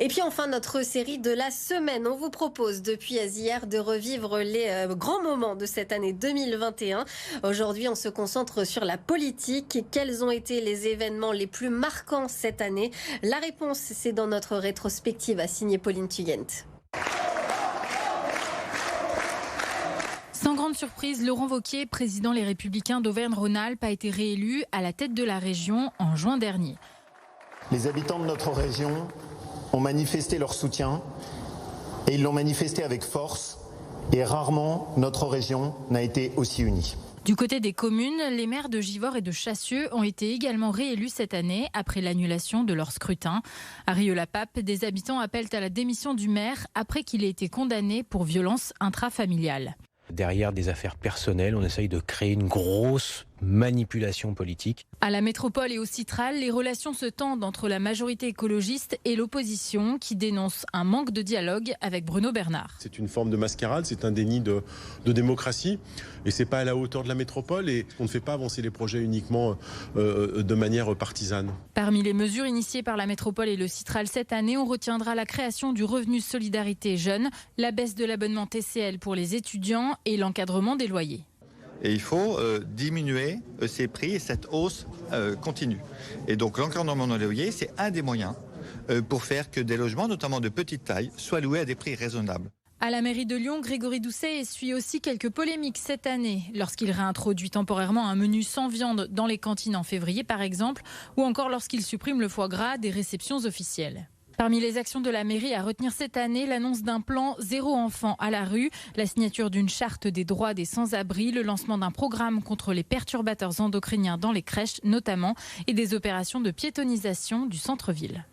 Et puis enfin, notre série de la semaine. On vous propose depuis hier de revivre les grands moments de cette année 2021. Aujourd'hui, on se concentre sur la politique. Quels ont été les événements les plus marquants cette année? La réponse, c'est dans notre rétrospective à signer Pauline Tugent. Sans grande surprise, Laurent Wauquiez, président Les Républicains d'Auvergne-Rhône-Alpes, a été réélu à la tête de la région en juin dernier. Les habitants de notre région ont manifesté leur soutien et ils l'ont manifesté avec force et rarement notre région n'a été aussi unie. Du côté des communes, les maires de Givors et de Chassieux ont été également réélus cette année après l'annulation de leur scrutin. À Rieux-la-Pape, des habitants appellent à la démission du maire après qu'il ait été condamné pour violence intrafamiliale. Derrière des affaires personnelles, on essaye de créer une grosse manipulation politique. À la métropole et au Citral, les relations se tendent entre la majorité écologiste et l'opposition qui dénonce un manque de dialogue avec Bruno Bernard. C'est une forme de mascarade, c'est un déni de démocratie et c'est pas à la hauteur de la métropole et on ne fait pas avancer les projets uniquement de manière partisane. Parmi les mesures initiées par la métropole et le Citral cette année, on retiendra la création du revenu solidarité jeune, la baisse de l'abonnement TCL pour les étudiants et l'encadrement des loyers. Et il faut diminuer ces prix et cette hausse continue. Et donc l'encadrement des loyers, c'est un des moyens pour faire que des logements, notamment de petite taille, soient loués à des prix raisonnables. À la mairie de Lyon, Grégory Doucet essuie aussi quelques polémiques cette année, lorsqu'il réintroduit temporairement un menu sans viande dans les cantines en février par exemple, ou encore lorsqu'il supprime le foie gras des réceptions officielles. Parmi les actions de la mairie à retenir cette année, l'annonce d'un plan 0 enfant à la rue, la signature d'une charte des droits des sans-abri, le lancement d'un programme contre les perturbateurs endocriniens dans les crèches notamment et des opérations de piétonisation du centre-ville.